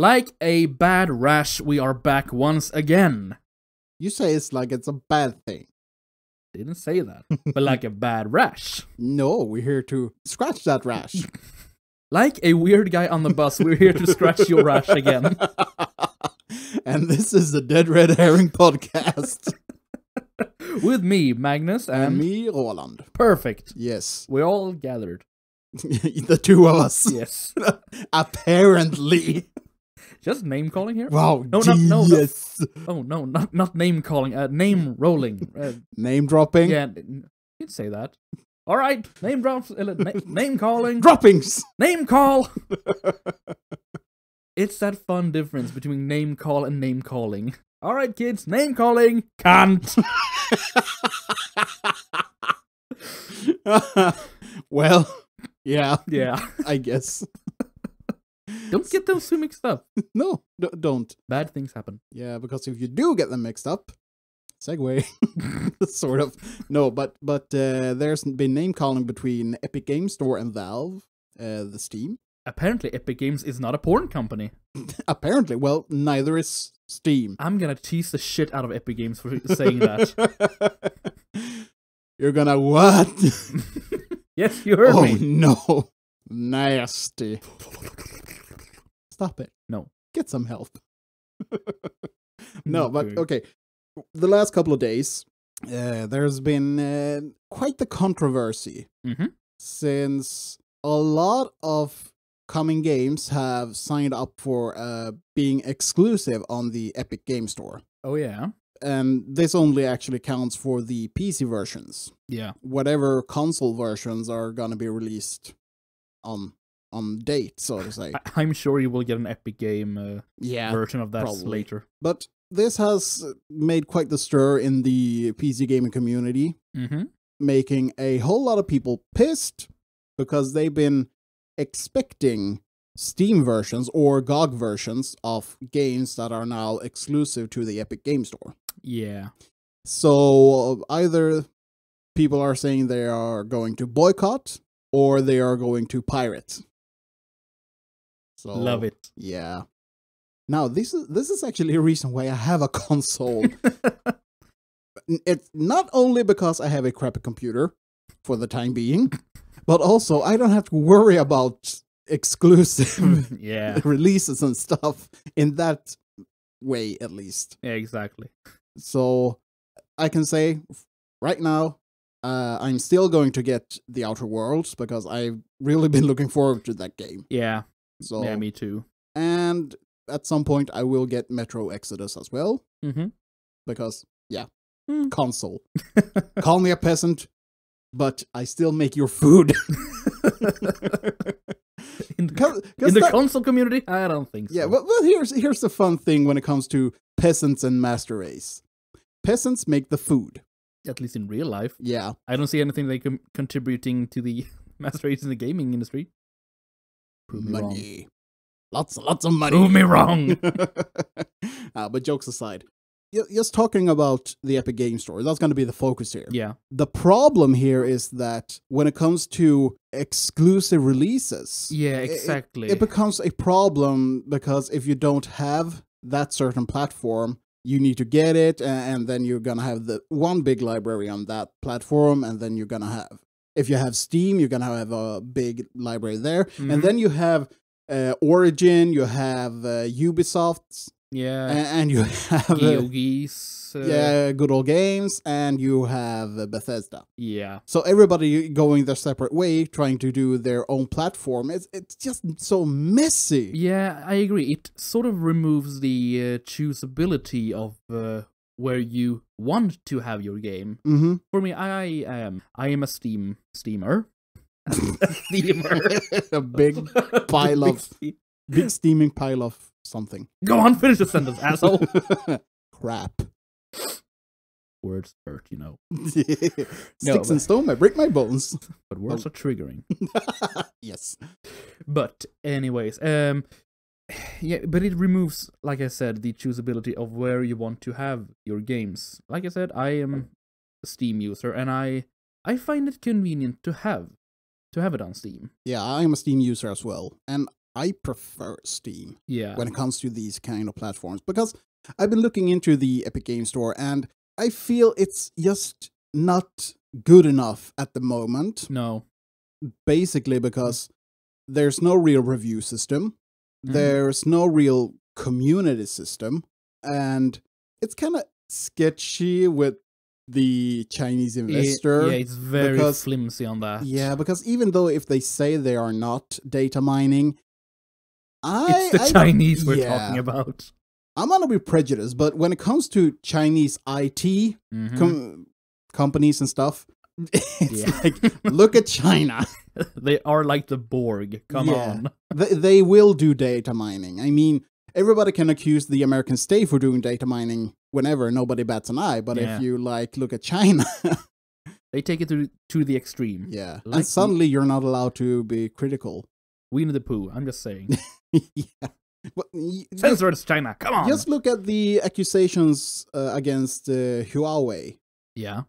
Like a bad rash, we are back once again. You say it's like it's a bad thing. Didn't say that. But like a bad rash. No, we're here to scratch that rash. Like a weird guy on the bus, we're here to scratch your rash again. And this is the Dead Red Herring podcast. With me, Magnus, And me, Roland. Perfect. Yes. We're all gathered. The two of us. Yes. Apparently. Just name calling here? Wow. No. Oh, no, not name calling. Name rolling. Name dropping. Yeah, you'd say that. All right, name drops. Name calling. Droppings. Name call. It's that fun difference between name call and name calling. All right, kids, name calling. Can't. Well, yeah. Yeah. I guess. Don't get those two mixed up. No, don't. Bad things happen. Yeah, because if you do get them mixed up, segue, sort of. No, but there's been name calling between Epic Games Store and Valve, the Steam. Apparently, Epic Games is not a porn company. Apparently, well, neither is Steam. I'm gonna tease the shit out of Epic Games for saying that. You're gonna what? Yes, you heard me. Oh no, nasty. Stop it. No. Get some help. No, but okay. The last couple of days, there's been quite the controversy since a lot of coming games have signed up for being exclusive on the Epic Game Store. Oh, yeah. And this only actually counts for the PC versions. Yeah. Whatever console versions are gonna be released on date, so to say. I'm sure you will get an Epic Game version of that probably later. But this has made quite the stir in the PC gaming community, making a whole lot of people pissed because they've been expecting Steam versions or GOG versions of games that are now exclusive to the Epic Game Store. Yeah. So either people are saying they are going to boycott or they are going to pirate. So, love it. Yeah. Now, this is actually a reason why I have a console. It's not only because I have a crappy computer for the time being, but also I don't have to worry about exclusive releases and stuff in that way, at least. Yeah, exactly. So I can say right now, I'm still going to get The Outer Worlds because I've really been looking forward to that game. Yeah. So, yeah, me too. And at some point, I will get Metro Exodus as well. Because, yeah, console. Call me a peasant, but I still make your food. In the console community? I don't think so. Yeah, well, here's the fun thing when it comes to peasants and master race. Peasants make the food. At least in real life. Yeah. I don't see anything they contributing to the master race in the gaming industry. Prove me money. Wrong. Lots of money. Prove me wrong. But jokes aside, just talking about the Epic Game Store, that's going to be the focus here. Yeah. The problem here is that when it comes to exclusive releases, yeah, exactly, it becomes a problem because if you don't have that certain platform, you need to get it, and then you're gonna have the one big library on that platform, and then you're gonna have, if you have Steam, you're gonna have a big library there, and then you have Origin, you have Ubisoft, and you have GOG's, Good Old Games, and you have Bethesda. Yeah. So everybody going their separate way, trying to do their own platform. It's just so messy. Yeah, I agree. It sort of removes the choosability of where you want to have your game. For me, I am a steamer. A steamer. A big pile of big steaming pile of something. Go on, finish the sentence, asshole. Crap. Words hurt, you know. Sticks and stone may break my bones. But words are triggering. Yes. But anyways, yeah, but it removes, like I said, the choosability of where you want to have your games. Like I said, I am a Steam user, and I find it convenient to have it on Steam. Yeah, I'm a Steam user as well. And I prefer Steam Yeah. when it comes to these kind of platforms, because I've been looking into the Epic Game Store and I feel it's just not good enough at the moment. No. Basically because there's no real review system. There's no real community system. And it's kind of sketchy with the Chinese investor. Yeah, it's very flimsy on that. Yeah, because even though if they say they are not data mining, it's the Chinese we're talking about. I'm gonna be prejudiced, but when it comes to Chinese IT companies and stuff, it's like, look at China. They are like the Borg. Come on. They will do data mining. I mean, everybody can accuse the American state for doing data mining whenever, nobody bats an eye. But if you look at China, they take it to the extreme. Yeah, like and suddenly you're not allowed to be critical. Winnie the Pooh. I'm just saying. Yeah. But Censors China. Come on. Just look at the accusations against Huawei. Yeah.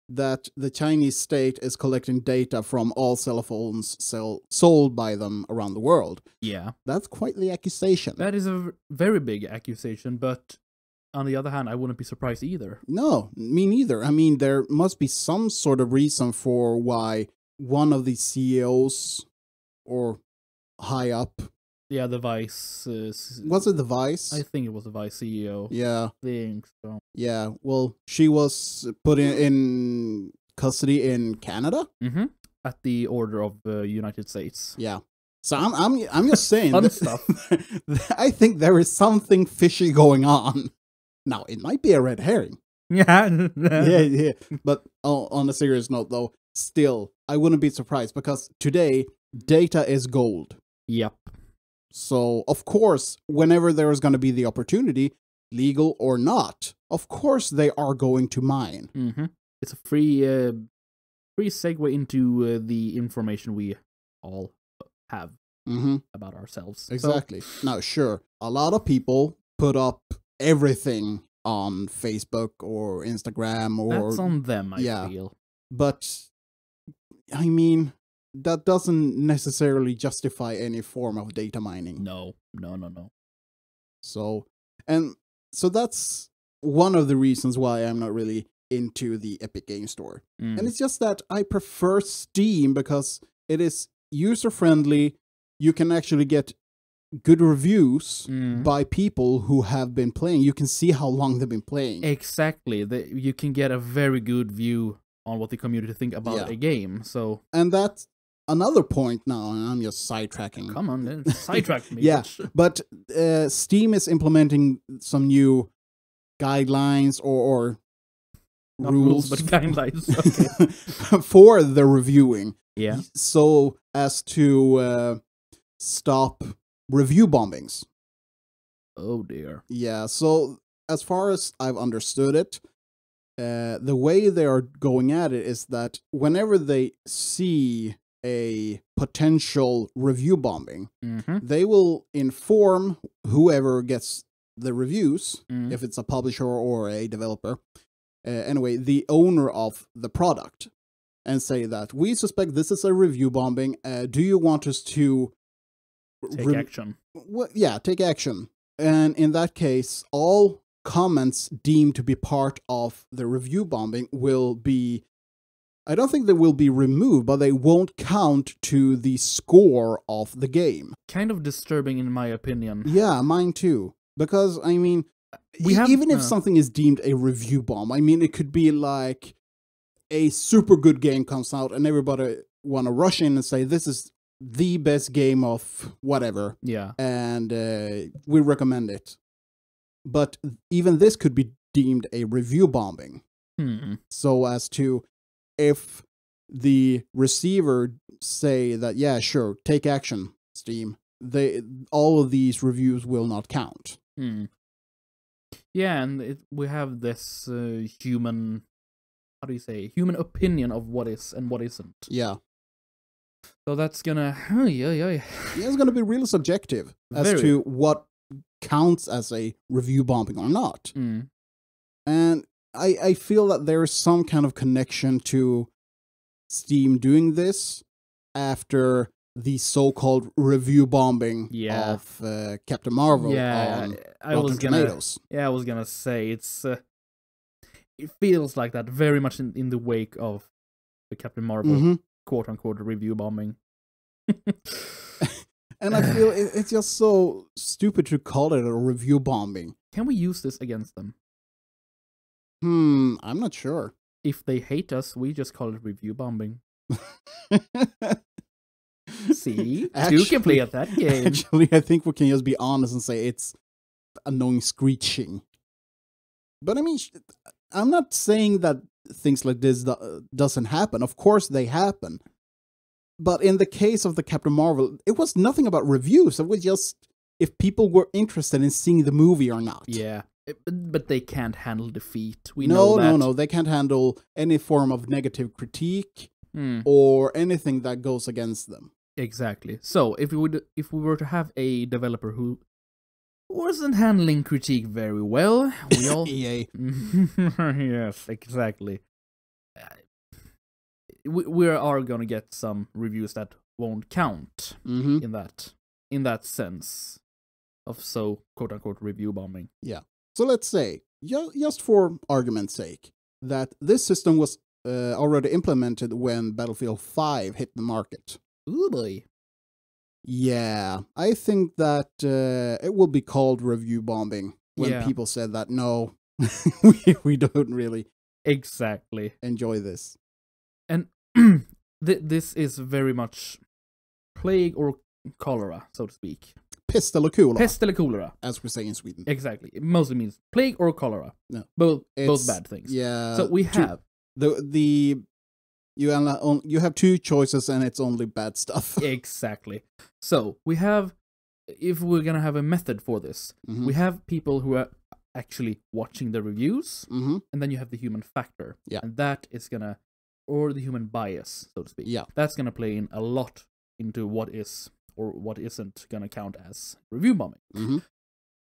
That the Chinese state is collecting data from all cell phones sold by them around the world. Yeah. That's quite the accusation. That is a very big accusation, but on the other hand, I wouldn't be surprised either. No, me neither. I mean, there must be some sort of reason for why one of the CEOs or high up. Yeah, the vice. Was it the vice? I think it was the vice CEO. Yeah. I think so. Yeah, well, she was put in custody in Canada? At the order of the United States. Yeah. So I'm just saying. Fun stuff. I think there is something fishy going on. Now, it might be a red herring. Yeah. Yeah. But on a serious note, though, still, I wouldn't be surprised because today, data is gold. Yep. So, of course, whenever there is going to be the opportunity, legal or not, of course they are going to mine. It's a free segue into the information we all have about ourselves. Exactly. Now, sure, a lot of people put up everything on Facebook or Instagram or... That's on them, I feel. But, I mean... that doesn't necessarily justify any form of data mining. No. So that's one of the reasons why I'm not really into the Epic Game Store. And it's just that I prefer Steam because it is user-friendly. You can actually get good reviews by people who have been playing. You can see how long they've been playing. Exactly. You can get a very good view on what the community think about a game. So, and that's another point now, and I'm just sidetracking. Come on, then. Sidetrack me. Yeah, but Steam is implementing some new guidelines or not rules, but guidelines for the reviewing. Yeah. So as to stop review bombings. Oh dear. Yeah. So as far as I've understood it, the way they are going at it is that whenever they see a potential review bombing, they will inform whoever gets the reviews, if it's a publisher or a developer, anyway, the owner of the product, and say that we suspect this is a review bombing. Do you want us to take action? Well, yeah, take action. And in that case, all comments deemed to be part of the review bombing will be, I don't think they will be removed, but they won't count to the score of the game. Kind of disturbing in my opinion. Yeah, mine too. Because, I mean, even if something is deemed a review bomb, I mean, it could be like a super good game comes out and everybody want to rush in and say, this is the best game of whatever. Yeah. And we recommend it. But even this could be deemed a review bombing. So as to, if the receiver say that, yeah, sure, take action, Steam, all of these reviews will not count. Yeah, and we have this human, how do you say, human opinion of what is and what isn't. Yeah. So that's gonna, Yeah, it's gonna be really subjective as to what counts as a review bombing or not. And I feel that there is some kind of connection to Steam doing this after the so-called review bombing of Captain Marvel on Rotten Tomatoes. I was gonna say it feels like that very much in the wake of the Captain Marvel quote-unquote review bombing. And I feel it's just so stupid to call it a review bombing. Can we use this against them? I'm not sure. If they hate us, we just call it review bombing. See? Actually, 2 can play at that game. Actually, I think we can just be honest and say it's annoying screeching. But I mean, I'm not saying that things like this doesn't happen. Of course they happen. But in the case of the Captain Marvel, it was nothing about reviews. It was just if people were interested in seeing the movie or not. Yeah, but they can't handle defeat. We know that. No. They can't handle any form of negative critique or anything that goes against them. Exactly. So if we were to have a developer who wasn't handling critique very well, we all EA. Yes, exactly. We are gonna get some reviews that won't count in that sense of quote unquote review bombing. Yeah. So let's say, just for argument's sake, that this system was already implemented when Battlefield 5 hit the market. Ooh boy. Yeah, I think that it will be called review bombing when people said that no, we don't really enjoy this. And this is very much plague or cholera, so to speak. Pest eller kolera. Pest eller cholera, as we say in Sweden. Exactly. It mostly means plague or cholera. No. Both bad things. Yeah. So we have you have 2 choices and it's only bad stuff. Exactly. So we have, if we're gonna have a method for this, we have people who are actually watching the reviews, and then you have the human factor. Yeah. And that is gonna, or the human bias, so to speak. Yeah. That's gonna play in a lot into what is or what isn't gonna count as review bombing. On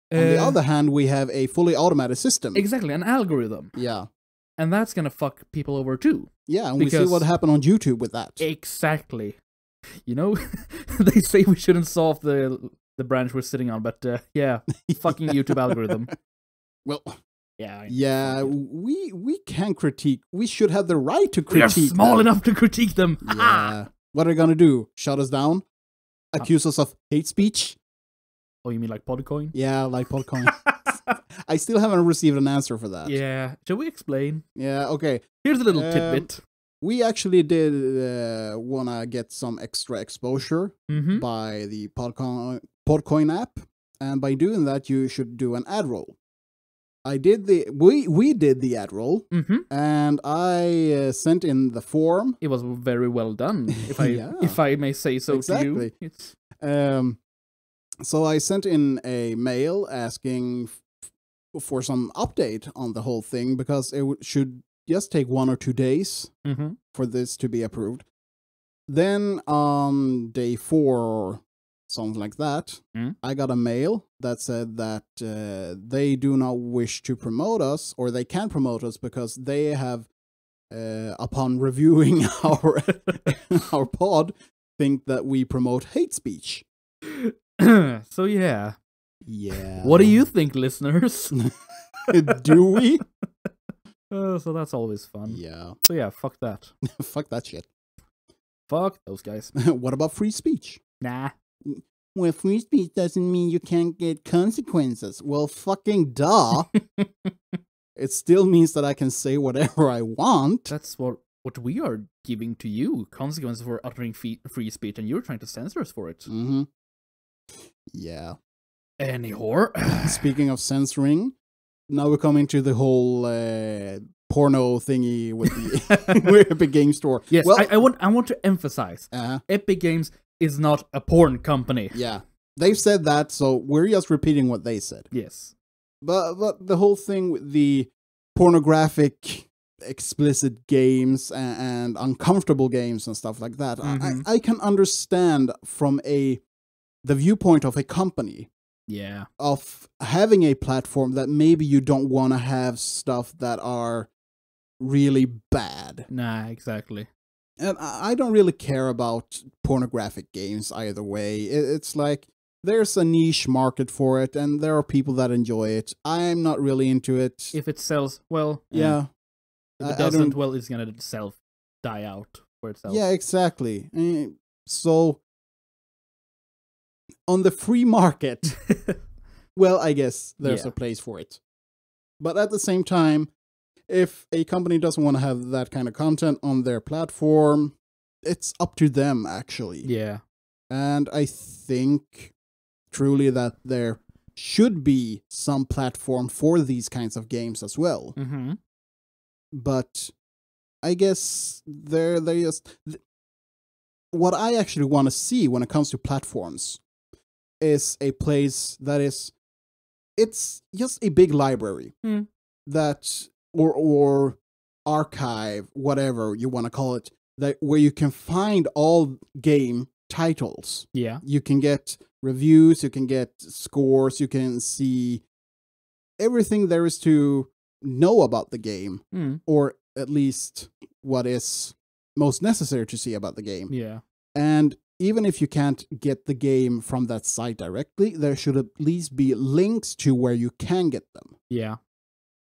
the other hand, we have a fully automated system. Exactly, an algorithm. Yeah. And that's gonna fuck people over too. Yeah, and we see what happened on YouTube with that. Exactly. You know, they say we shouldn't solve the branch we're sitting on, but yeah, fucking YouTube algorithm. Well, yeah, we can critique. We should have the right to critique. We are small enough to critique them. Yeah. What are they gonna do? Shut us down? Accuse us of hate speech? Oh, you mean like Podcoin? Yeah, like Podcoin. I still haven't received an answer for that. Yeah. Shall we explain? Yeah, okay. Here's a little tidbit. We actually did want to get some extra exposure by the Podcoin app. And by doing that, you should do an ad roll. We did the ad roll, and I sent in the form. It was very well done, if I may say so to you. So I sent in a mail asking for some update on the whole thing, because it should just take 1 or 2 days for this to be approved. Then on day 4 or something like that, I got a mail that said that they do not wish to promote us, or they can't promote us because they have, upon reviewing our pod, think that we promote hate speech. So yeah. Yeah. What do you think, listeners? Do we? So that's always fun. Yeah. So yeah, fuck that. Fuck that shit. Fuck those guys. What about free speech? Nah. Well, free speech doesn't mean you can't get consequences. Well, fucking duh. It still means that I can say whatever I want. That's what we are giving to you. Consequences for uttering free speech, and you're trying to censor us for it. Yeah. Anyhow. Speaking of censoring, now we're coming to the whole porno thingy with the Epic Games Store. Yes, well, I want to emphasize, Epic Games is not a porn company. Yeah, they've said that, so we're just repeating what they said. Yes. But the whole thing with the pornographic, explicit games and uncomfortable games and stuff like that, I can understand from the viewpoint of a company. Yeah. Of having a platform that maybe you don't want to have stuff that are really bad. Nah, exactly. And I don't really care about pornographic games either way. It's like there's a niche market for it, and there are people that enjoy it. I'm not really into it. If it sells, well, Yeah. If it doesn't, well, it's gonna die out for itself. Yeah, exactly. So, on the free market, well, I guess there's a place for it. But at the same time, if a company doesn't want to have that kind of content on their platform, it's up to them, actually. Yeah. And I think truly that there should be some platform for these kinds of games as well. Mm-hmm. But I guess they're just... What I actually want to see when it comes to platforms is a place that is... It's just a big library that... Or archive, whatever you want to call it, that where you can find all game titles. Yeah. You can get reviews, you can get scores, you can see everything there is to know about the game, or at least what is most necessary to see about the game. Yeah. And even if you can't get the game from that site directly, there should at least be links to where you can get them. Yeah.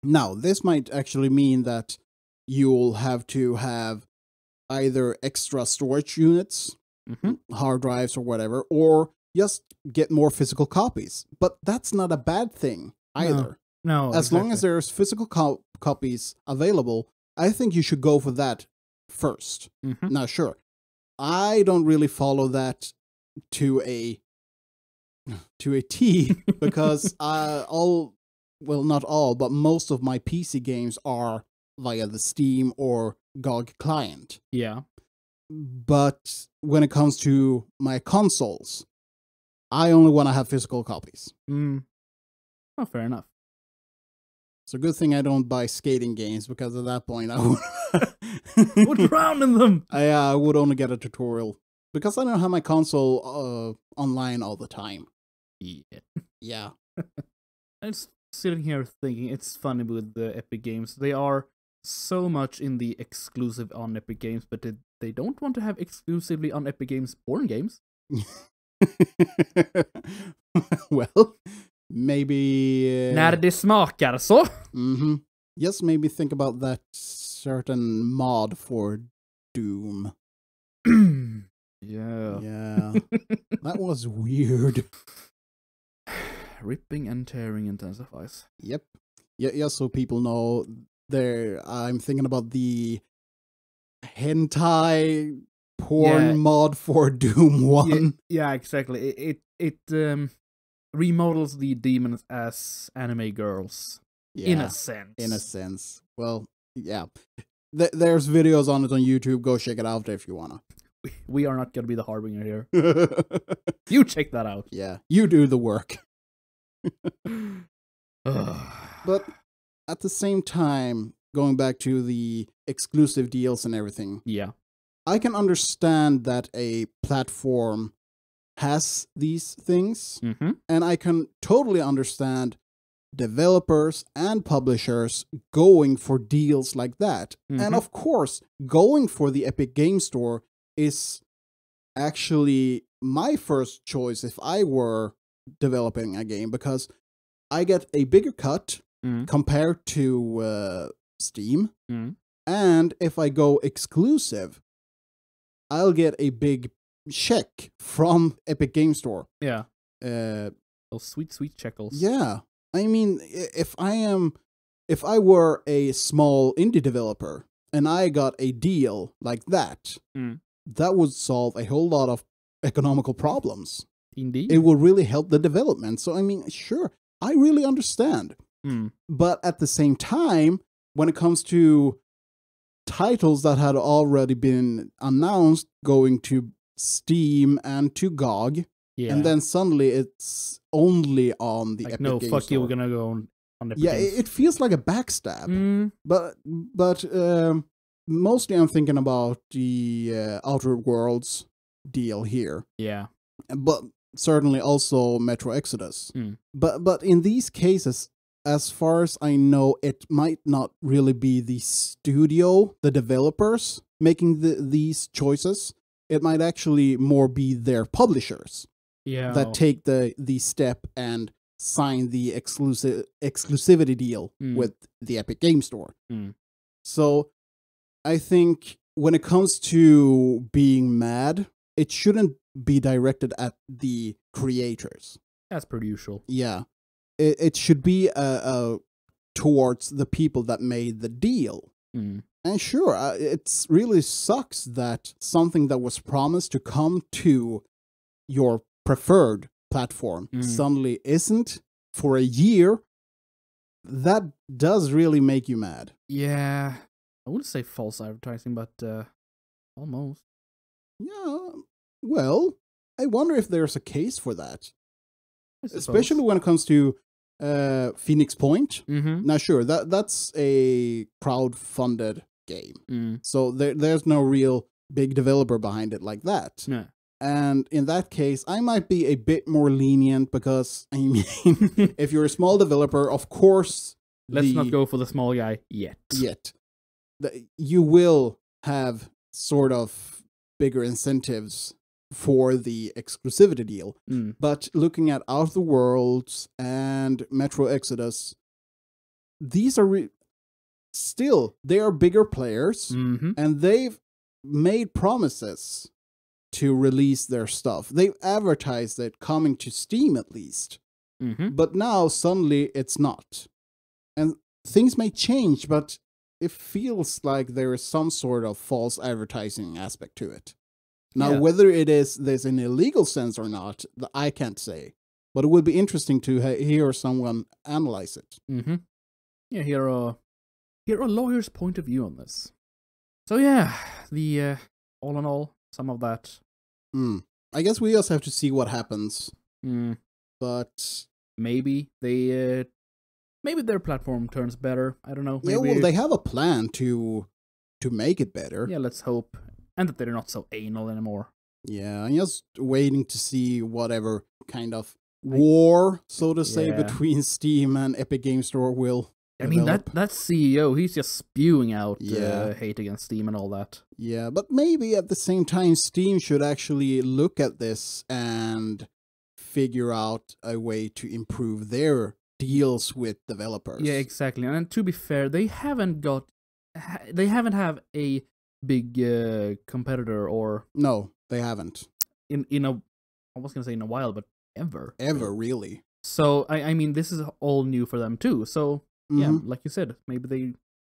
Now, this might actually mean that you'll have to have either extra storage units, hard drives or whatever, or just get more physical copies. But that's not a bad thing either. No, as long as there's physical copies available, I think you should go for that first. Now, sure, I don't really follow that to a T because well, not all, but most of my PC games are via the Steam or GOG client. Yeah. But when it comes to my consoles, I only want to have physical copies. Oh, fair enough. It's a good thing I don't buy skating games, because at that point I would drown in them. I would only get a tutorial, because I don't have my console online all the time. Yeah. I'm sitting here thinking it's funny with the Epic Games. They are so much in the exclusive on Epic Games, but they don't want to have exclusively on Epic Games porn games. Well, maybe... När det smakar så. Just maybe think about that certain mod for Doom. Yeah. That was weird. Ripping and tearing intensifies. Yep. Yeah, so people know, I'm thinking about the hentai porn mod for Doom 1. Yeah, exactly. It remodels the demons as anime girls. Yeah, in a sense. In a sense. Well, yeah. There's videos on it on YouTube. Go check it out if you wanna. We are not gonna be the harbinger here. You check that out. Yeah, you do the work. But at the same time, going back to the exclusive deals and everything, I can understand that a platform has these things, and I can totally understand developers and publishers going for deals like that. And of course, going for the Epic Game Store is actually my first choice if I were developing a game, because I get a bigger cut compared to Steam, and if I go exclusive, I'll get a big check from Epic Game Store. Yeah. Those sweet shekels. Yeah. I mean, if I were a small indie developer and I got a deal like that, that would solve a whole lot of economical problems. Indeed. It will really help the development. So, I mean, sure, I really understand. But at the same time, when it comes to titles that had already been announced going to Steam and to GOG, and then suddenly it's only on the like, Epic Game Store. No, fuck you, we're gonna go on Epic Games. It feels like a backstab. But mostly I'm thinking about the Outer Worlds deal here. Yeah. But certainly also Metro Exodus. But in these cases, as far as I know, it might not really be the studio, the developers making these choices. It might actually more be their publishers that take the step and sign the exclusivity deal with the Epic Game Store. So I think when it comes to being mad, it shouldn't be directed at the creators. That's pretty usual. Yeah. It should be towards the people that made the deal. And sure, it really sucks that something that was promised to come to your preferred platform suddenly isn't for a year. That does really make you mad. Yeah. I wouldn't say false advertising, but almost. Yeah. Well, I wonder if there's a case for that. Especially when it comes to Phoenix Point. Now, sure, that's a crowd-funded game. So there's no real big developer behind it like that. Yeah. And in that case, I might be a bit more lenient because, I mean, if you're a small developer, of course... Let's not go for the small guy yet. You will have sort of bigger incentives for the exclusivity deal. But looking at Out of the Worlds and Metro Exodus, these are still, they are bigger players, and they've made promises to release their stuff. They've advertised it coming to Steam at least. But now suddenly it's not. And things may change, but it feels like there is some sort of false advertising aspect to it. Now, whether there's an illegal sense or not, I can't say. But it would be interesting to hear someone analyze it. Yeah, hear a lawyer's point of view on this. So yeah, the all in all, some of that. I guess we just have to see what happens. But maybe maybe their platform turns better. I don't know. Maybe... Yeah, well, they have a plan to make it better. Yeah, let's hope. And that they're not so anal anymore. Yeah, I'm just waiting to see whatever kind of war, so to say, between Steam and Epic Game Store will develop. That CEO, he's just spewing out hate against Steam and all that. Yeah, but maybe at the same time, Steam should actually look at this and figure out a way to improve their deals with developers. Yeah, exactly. And to be fair, they haven't have a big competitor or... No, they haven't. I was gonna say in a while, but ever. Ever, really. So, I mean, this is all new for them too. So, yeah, like you said, maybe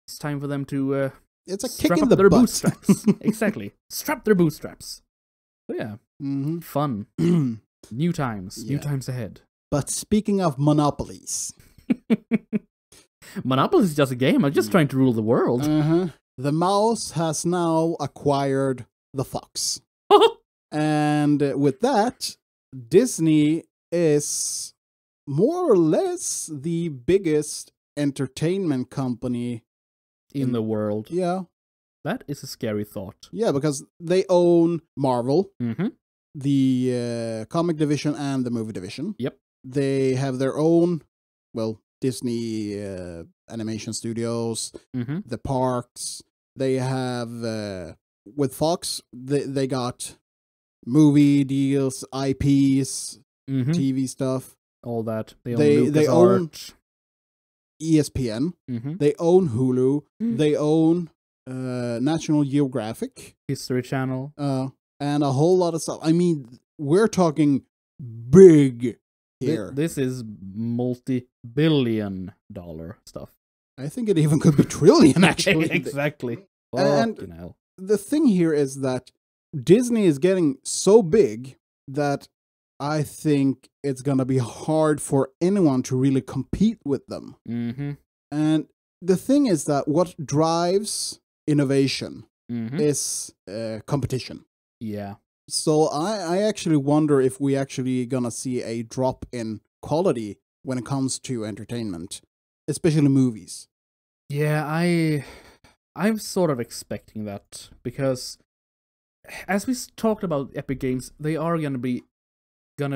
it's time for them to it's a kick in up the their butt. bootstraps. Exactly. Strap their bootstraps. So, yeah. Fun. New times. New times ahead. But speaking of monopolies... Monopoly is just a game. I'm just trying to rule the world. The mouse has now acquired the fox. And with that, Disney is more or less the biggest entertainment company in the world. Yeah. That is a scary thought. Yeah, because they own Marvel, the comic division, and the movie division. Yep. They have their own, well, Disney animation studios, the parks. They have, with Fox, they got movie deals, IPs, TV stuff. All that. They own ESPN. They own Hulu. They own National Geographic. History Channel. And a whole lot of stuff. I mean, we're talking big here. This is multi-billion dollar stuff. I think it even could be trillion, actually. Exactly. And the thing here is that Disney is getting so big that I think it's going to be hard for anyone to really compete with them. And the thing is that what drives innovation is competition. Yeah. So I actually wonder if we actually gonna see a drop in quality when it comes to entertainment, especially movies. Yeah, I'm sort of expecting that, because as we talked about Epic Games, they are gonna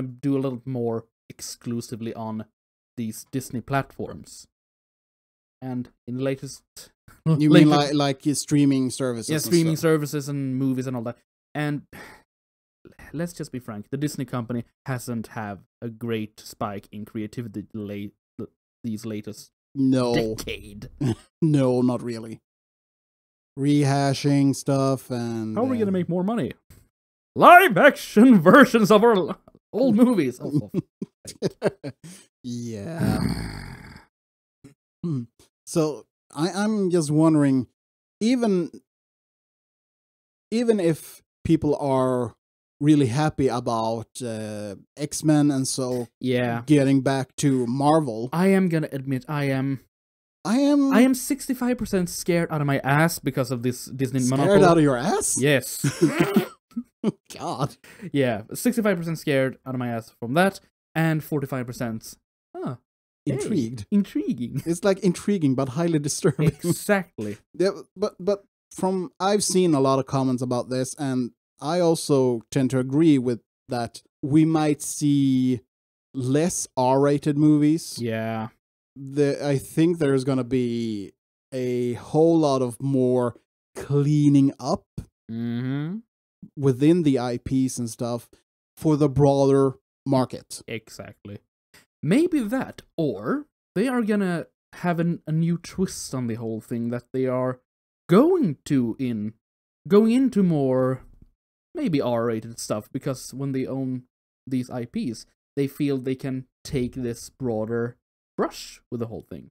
do a little more exclusively on these Disney platforms. And in the latest... You mean like streaming services? Yeah, streaming services and movies and all that. And let's just be frank, the Disney company hasn't had a great spike in creativity these latest decade. No, not really. Rehashing stuff and... How are we going to make more money? Live-action versions of our old movies. Oh. Yeah. So I'm just wondering, even if people are really happy about X-Men and so getting back to Marvel, I am gonna admit I am 65% scared out of my ass because of this Disney monopoly. Scared out of your ass? Yes. God. Yeah, 65% scared out of my ass from that, and 45% intrigued. Intriguing. It's like intriguing but highly disturbing. Exactly. Yeah, but from I've seen a lot of comments about this, and I also tend to agree with that. We might see less R-rated movies. Yeah. I think there's gonna be a whole lot of more cleaning up within the IPs and stuff for the broader market. Exactly. Maybe that, or they are gonna have a new twist on the whole thing, that they are going into more maybe R-rated stuff, because when they own these IPs, they feel they can take this broader brush with the whole thing.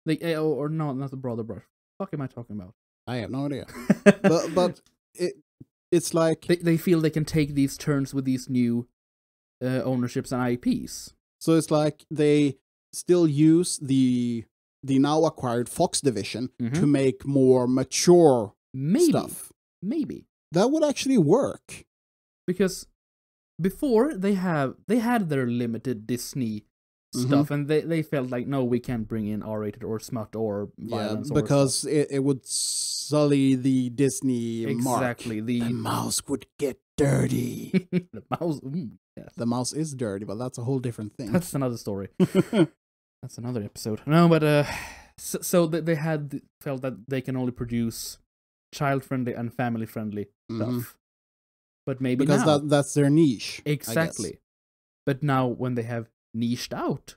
Or no, not the broader brush. What the fuck am I talking about? I have no idea. but it's like they feel they can take these turns with these new ownerships and IPs. So it's like they still use the now acquired Fox division to make more mature stuff. Maybe that would actually work, because before they had their limited Disney stuff, and they felt like, no, we can't bring in R-rated or smut or violence. Yeah, because it would sully the Disney mark. Exactly. The mouse would get dirty. The mouse. Yes. The mouse is dirty, but that's a whole different thing. That's another story. That's another episode. No, but so they felt that they can only produce child-friendly and family-friendly stuff. But maybe because that's their niche. Exactly. But now when they have niched out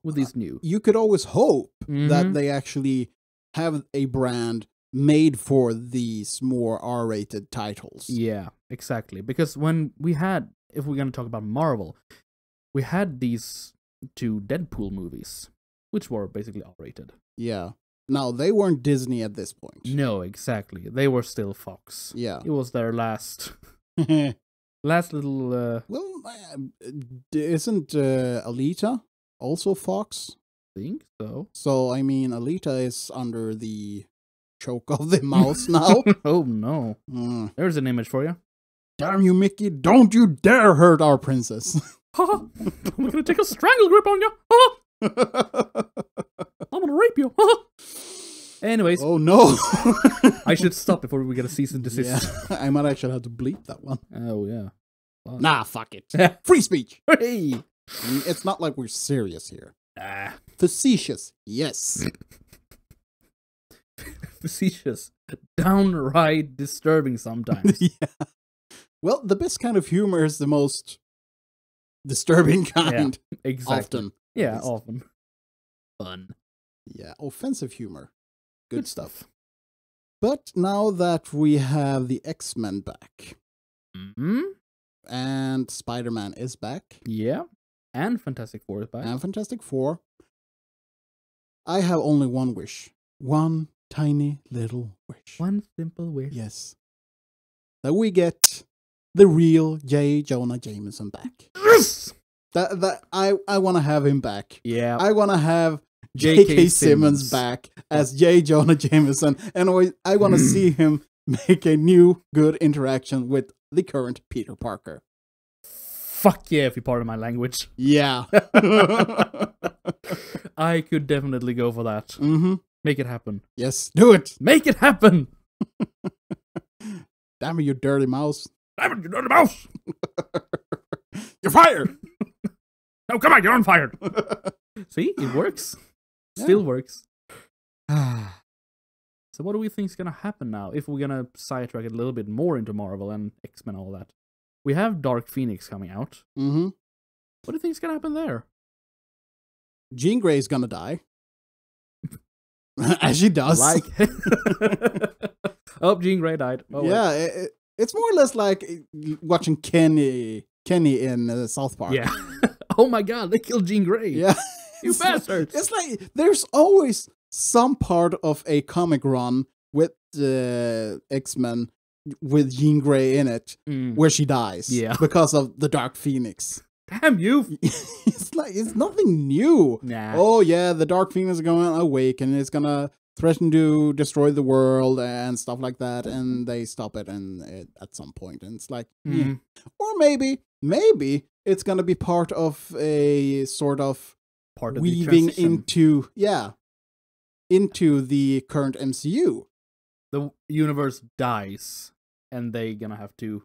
with these new, you could always hope that they actually have a brand made for these more R-rated titles. Yeah, exactly. Because when we had, if we're going to talk about Marvel, we had these 2 Deadpool movies, which were basically R-rated. Yeah. Now, they weren't Disney at this point. No, exactly. They were still Fox. Yeah. It was their last little... Well, isn't Alita also Fox? I think so. So, I mean, Alita is under the choke of the mouse now. Oh, no. There's an image for you. Damn you, Mickey. Don't you dare hurt our princess. I'm going to take a strangle grip on you. I'm going to rape you. Anyways. Oh, no. I should stop before we get a cease and desist. Yeah, I might actually have to bleep that one. Oh, yeah. Well, nah, fuck it. Free speech. Hey. It's not like we're serious here. Ah. Facetious, yes. Facetious. Downright disturbing sometimes. Yeah. Well, the best kind of humor is the most disturbing kind. Yeah, exactly. Often. Yeah, often. Fun. Yeah, offensive humor. Good stuff. But now that we have the X-Men back, and Spider-Man is back, yeah, and Fantastic Four is back, and Fantastic Four, I have only one wish. One tiny little wish. One simple wish. Yes. That we get the real J. Jonah Jameson back. Yes! That I want to have him back. Yeah. I want to have J.K. Simmons back as J. Jonah Jameson, and I want to see him make a new good interaction with the current Peter Parker. Fuck yeah, if you pardon my language. Yeah. I could definitely go for that. Make it happen. Yes, do it. Make it happen. Damn it, you dirty mouse. Damn it, you dirty mouse. You're fired. No, come on, you're on fire. See, it works. Still works. So what do we think is gonna happen now if we're gonna sidetrack it a little bit more into Marvel and X-Men and all that? We have Dark Phoenix coming out. Mm-hmm. What do you think is gonna happen there? Jean Grey's gonna die. As she does. Like, oh, Jean Grey died. Oh, yeah, it's more or less like watching Kenny in South Park. Yeah. Oh my God, they killed Jean Grey. Yeah. You bastards. It's like there's always some part of a comic run with X-Men with Jean Grey in it where she dies. Yeah. Because of the Dark Phoenix. Damn you. It's like, it's nothing new. Nah. Oh yeah, the Dark Phoenix is going to awake and it's going to threaten to destroy the world and stuff like that, and they stop it at some point, and it's like, yeah. Or maybe it's going to be part of a sort of weaving into the current MCU. The universe dies, and they're gonna have to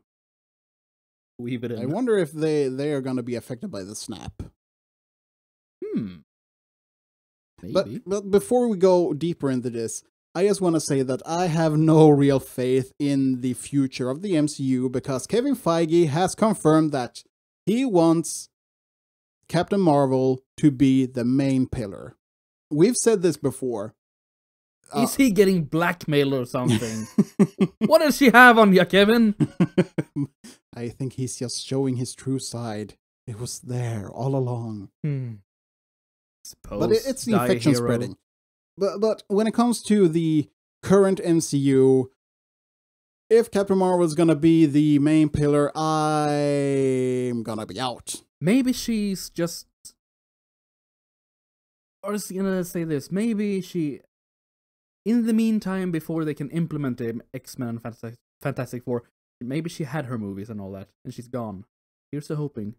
weave it in. I wonder if they are going to be affected by the snap. Maybe. But before we go deeper into this, I just want to say that I have no real faith in the future of the MCU, because Kevin Feige has confirmed that he wants Captain Marvel to be the main pillar. We've said this before. Is he getting blackmailed or something? What does she have on you, Kevin? I think he's just showing his true side. It was there all along. But it's the infection spreading. But when it comes to the current MCU, if Captain Marvel is gonna be the main pillar, I'm gonna be out. Maybe she's just... Or is he gonna say this? Maybe she... In the meantime, before they can implement the X-Men and Fantastic Four, maybe she had her movies and all that, and she's gone. Here's to hoping.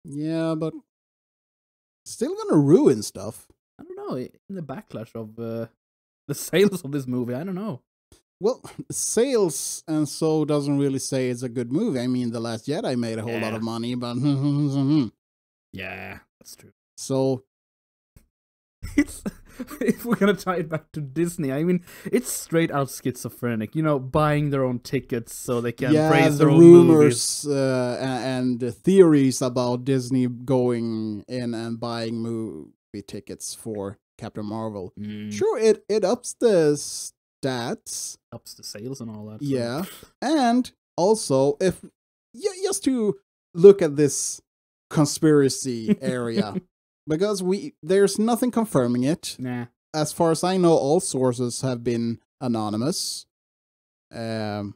Yeah, but... Still gonna ruin stuff. I don't know, in the backlash of the sales of this movie, I don't know. Well, sales and so doesn't really say it's a good movie. I mean, The Last Jedi made a whole lot of money, but... Yeah, that's true. So... It's... If we're gonna tie it back to Disney, I mean, it's straight out schizophrenic. You know, buying their own tickets so they can praise their own rumors, movies. And the theories about Disney going in and buying movie tickets for Captain Marvel. Sure, it ups the stats, ups the sales and all that. Yeah, and also if just to look at this conspiracy area. Because there's nothing confirming it. Nah. As far as I know, all sources have been anonymous. But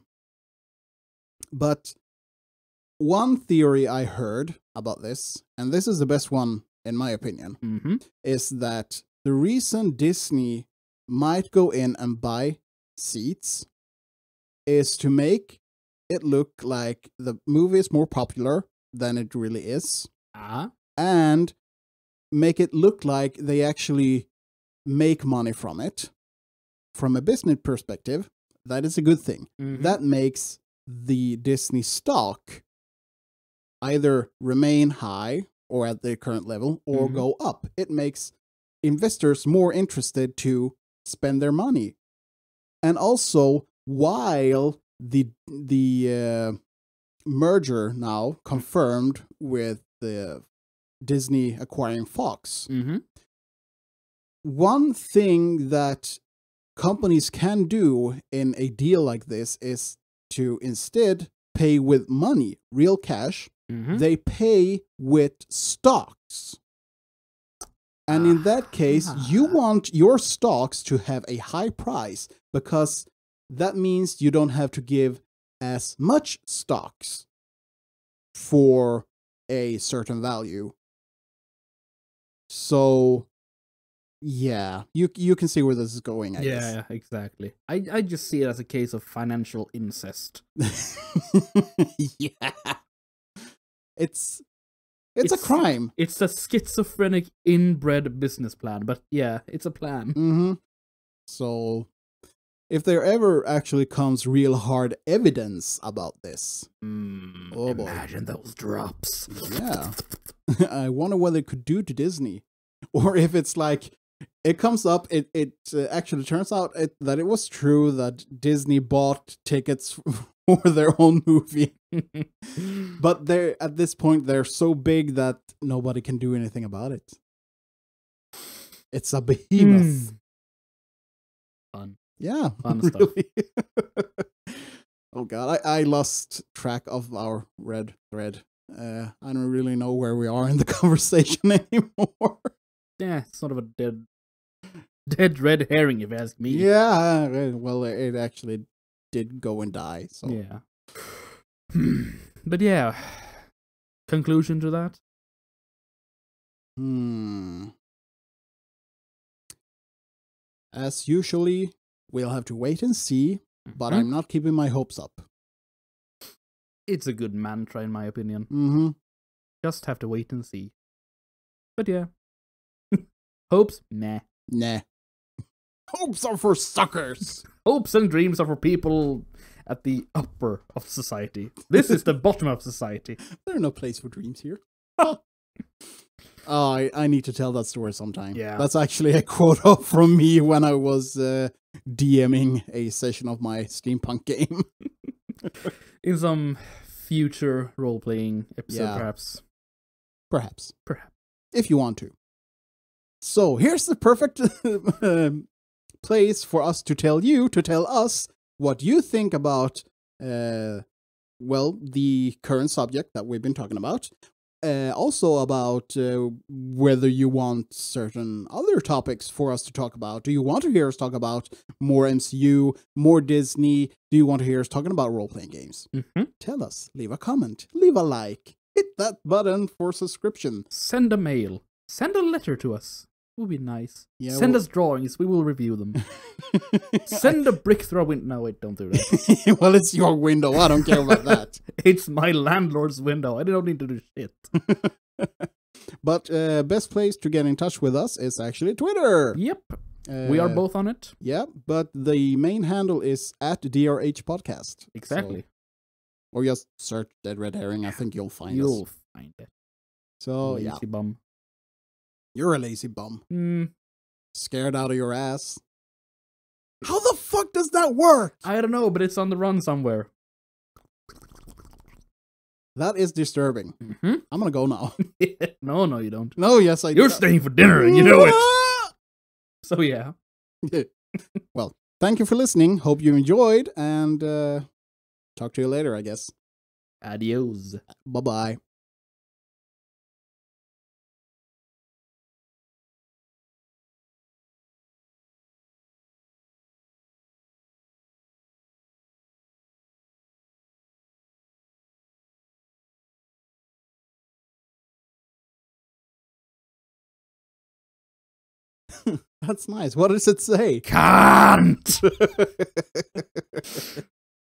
one theory I heard about this, and this is the best one in my opinion, is that the reason Disney might go in and buy seats is to make it look like the movie is more popular than it really is. And make it look like they actually make money from it. From a business perspective, that is a good thing. That makes the Disney stock either remain high or at their current level or go up. It makes investors more interested to spend their money. And also, while the merger now confirmed with the Disney acquiring Fox. One thing that companies can do in a deal like this is to instead pay with money, real cash. They pay with stocks. And in that case, you want your stocks to have a high price, because that means you don't have to give as much stocks for a certain value. So, yeah, you can see where this is going, I guess. Yeah, exactly. I just see it as a case of financial incest. Yeah. It's a crime. It's a schizophrenic inbred business plan, but yeah, it's a plan. So, if there ever actually comes real hard evidence about this, oh boy. Imagine those drops. Yeah. I wonder what it could do to Disney. Or if it's like It comes up. It actually turns out that it was true that Disney bought tickets for their own movie, but they're at this point they're so big that nobody can do anything about it. It's a behemoth. Fun. Yeah, Fun really. Oh god, I lost track of our red thread. I don't really know where we are in the conversation anymore. Yeah, sort of a dead red herring, if you ask me. Yeah, well, it actually did go and die. So yeah. But yeah, conclusion to that. As usually, we'll have to wait and see. But I'm not keeping my hopes up. It's a good mantra, in my opinion. Mm-hmm. Just have to wait and see. But yeah. Hopes? Nah. Nah. Hopes are for suckers. Hopes and dreams are for people at the upper of society. This is the bottom of society. There's no place for dreams here. Oh, I need to tell that story sometime. Yeah. That's actually a quote from me when I was DMing a session of my steampunk game. In some future role-playing episode, perhaps. Perhaps. Perhaps. If you want to. So, here's the perfect place for us to tell us what you think about, well, the current subject that we've been talking about. Also about whether you want certain other topics for us to talk about. Do you want to hear us talk about more MCU, more Disney? Do you want to hear us talking about role-playing games? Tell us. Leave a comment. Leave a like. Hit that button for subscription. Send a mail. Send a letter to us. It would be nice. Yeah, Send us drawings. We will review them. Send a brick through a window. No, wait, don't do that. Well, it's your window. I don't care about that. It's my landlord's window. I don't need to do shit. But best place to get in touch with us is actually Twitter. Yep. We are both on it. Yeah, but the main handle is at DRH Podcast. Exactly. So, or just search Dead Red Herring. I think you'll find us. You'll find it. So, Lazy bum. You're a lazy bum. Scared out of your ass. How the fuck does that work? I don't know, but it's on the run somewhere. That is disturbing. I'm gonna go now. No, you don't. No, yes, I do. You're staying for dinner, and you know it. So, yeah. Well, thank you for listening. Hope you enjoyed, and talk to you later, I guess. Adios. Bye-bye. That's nice. What does it say? Can't!